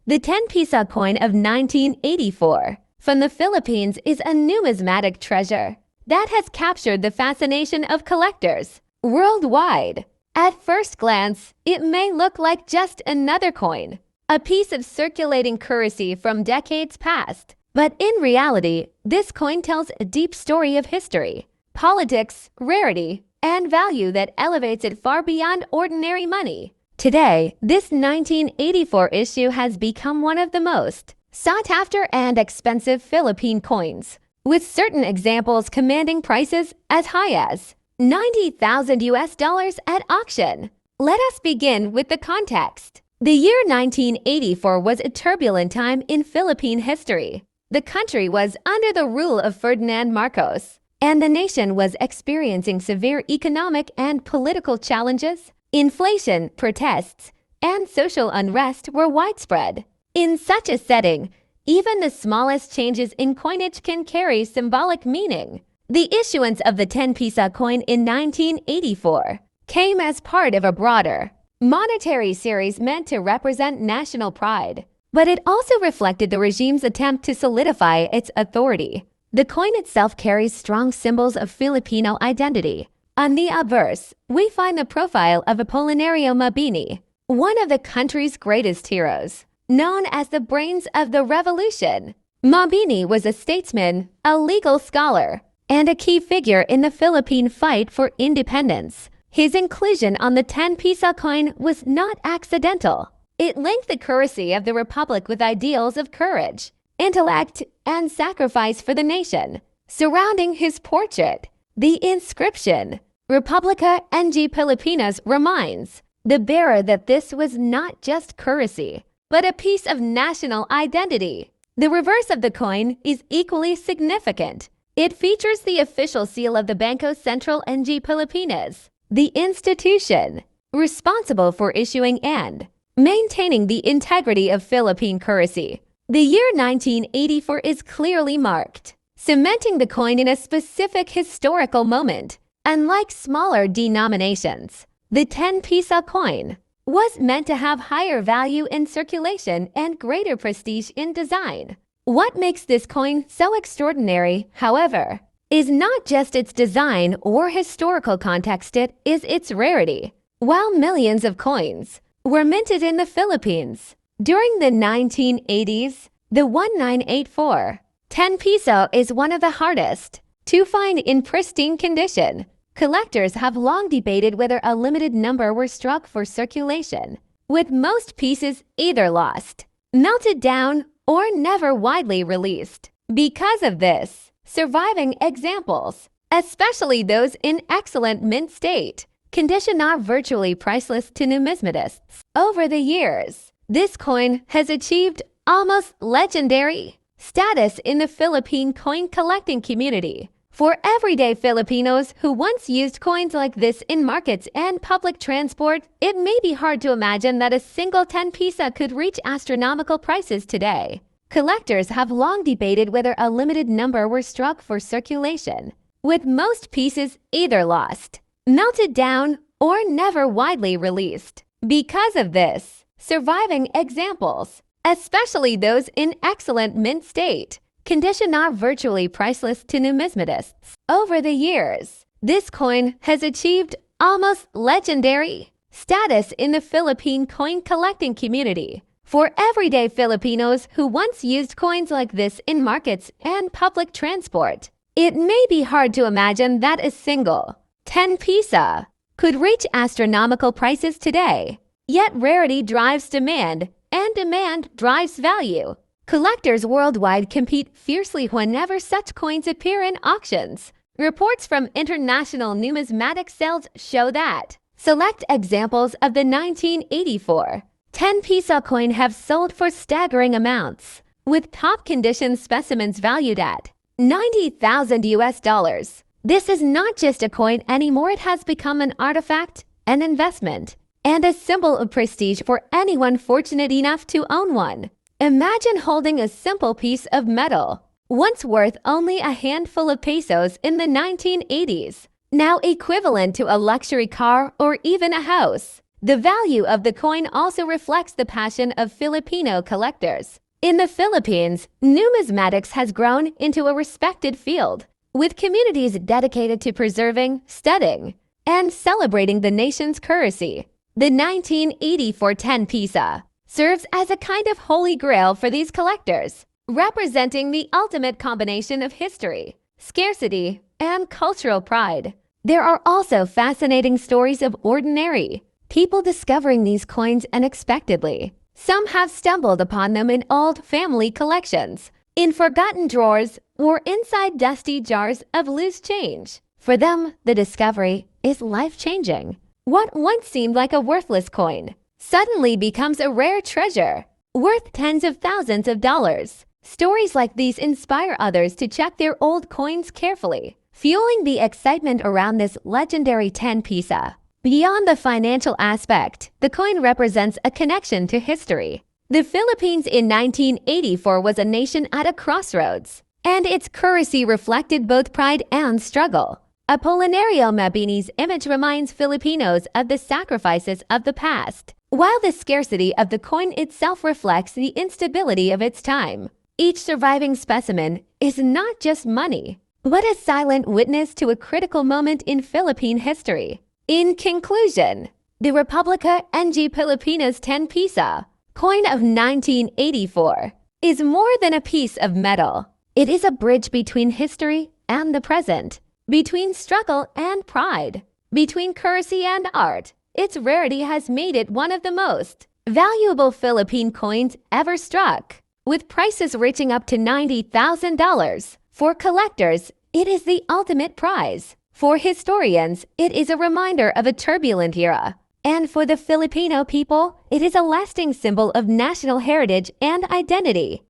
The 10-peso coin of 1984 from the Philippines is a numismatic treasure that has captured the fascination of collectors worldwide. At first glance, it may look like just another coin, a piece of circulating currency from decades past. But in reality, this coin tells a deep story of history, politics, rarity, and value that elevates it far beyond ordinary money. Today, this 1984 issue has become one of the most sought-after and expensive Philippine coins, with certain examples commanding prices as high as $90,000 at auction. Let us begin with the context. The year 1984 was a turbulent time in Philippine history. The country was under the rule of Ferdinand Marcos, and the nation was experiencing severe economic and political challenges. Inflation, protests, and social unrest were widespread. In such a setting, even the smallest changes in coinage can carry symbolic meaning. The issuance of the 10-peso coin in 1984 came as part of a broader monetary series meant to represent national pride, but it also reflected the regime's attempt to solidify its authority. The coin itself carries strong symbols of Filipino identity. On the obverse, we find the profile of Apolinario Mabini, one of the country's greatest heroes, known as the brains of the revolution. Mabini was a statesman, a legal scholar, and a key figure in the Philippine fight for independence. His inclusion on the 10-peso coin was not accidental. It linked the currency of the republic with ideals of courage, intellect, and sacrifice for the nation. Surrounding his portrait, the inscription, Republica ng Pilipinas, reminds the bearer that this was not just currency, but a piece of national identity. The reverse of the coin is equally significant. It features the official seal of the Bangko Sentral ng Pilipinas, the institution responsible for issuing and maintaining the integrity of Philippine currency. The year 1984 is clearly marked, cementing the coin in a specific historical moment. Unlike smaller denominations, the 10-peso coin was meant to have higher value in circulation and greater prestige in design. What makes this coin so extraordinary, however, is not just its design or historical context, it is its rarity. While millions of coins were minted in the Philippines during the 1980s, the 1984 10 peso is one of the hardest to find in pristine condition. Collectors have long debated whether a limited number were struck for circulation, with most pieces either lost, melted down, or never widely released. Because of this, surviving examples, especially those in excellent mint state condition, are virtually priceless to numismatists. Over the years, this coin has achieved almost legendary status in the Philippine coin collecting community. For everyday Filipinos who once used coins like this in markets and public transport, it may be hard to imagine that a single 10 peso could reach astronomical prices today. Collectors have long debated whether a limited number were struck for circulation, with most pieces either lost, melted down, or never widely released. Because of this, surviving examples, especially those in excellent mint state condition, are virtually priceless to numismatists. Over the years, this coin has achieved almost legendary status in the Philippine coin collecting community. For everyday Filipinos who once used coins like this in markets and public transport, it may be hard to imagine that a single 10 peso could reach astronomical prices today. Yet rarity drives demand, and demand drives value. Collectors worldwide compete fiercely whenever such coins appear in auctions. Reports from international numismatic sales show that select examples of the 1984 10 peso coin have sold for staggering amounts, with top condition specimens valued at $90,000. This is not just a coin anymore, it has become an artifact, an investment, and a symbol of prestige for anyone fortunate enough to own one. Imagine holding a simple piece of metal, once worth only a handful of pesos in the 1980s, now equivalent to a luxury car or even a house. The value of the coin also reflects the passion of Filipino collectors. In the Philippines, numismatics has grown into a respected field, with communities dedicated to preserving, studying, and celebrating the nation's currency. The 1984 10 pisa serves as a kind of holy grail for these collectors, representing the ultimate combination of history, scarcity, and cultural pride. There are also fascinating stories of ordinary people discovering these coins unexpectedly. Some have stumbled upon them in old family collections, in forgotten drawers, or inside dusty jars of loose change. For them, the discovery is life-changing. What once seemed like a worthless coin suddenly becomes a rare treasure, worth tens of thousands of dollars. Stories like these inspire others to check their old coins carefully, fueling the excitement around this legendary 10 pisa. Beyond the financial aspect, the coin represents a connection to history. The Philippines in 1984 was a nation at a crossroads, and its currency reflected both pride and struggle. Apolinario Mabini's image reminds Filipinos of the sacrifices of the past, while the scarcity of the coin itself reflects the instability of its time. Each surviving specimen is not just money, but a silent witness to a critical moment in Philippine history. In conclusion, the Republica ng Pilipinas 10 pisa coin of 1984 is more than a piece of metal. It is a bridge between history and the present, between struggle and pride, between currency and art. Its rarity has made it one of the most valuable Philippine coins ever struck, with prices reaching up to $90,000. For collectors, it is the ultimate prize. For historians, it is a reminder of a turbulent era. And for the Filipino people, it is a lasting symbol of national heritage and identity.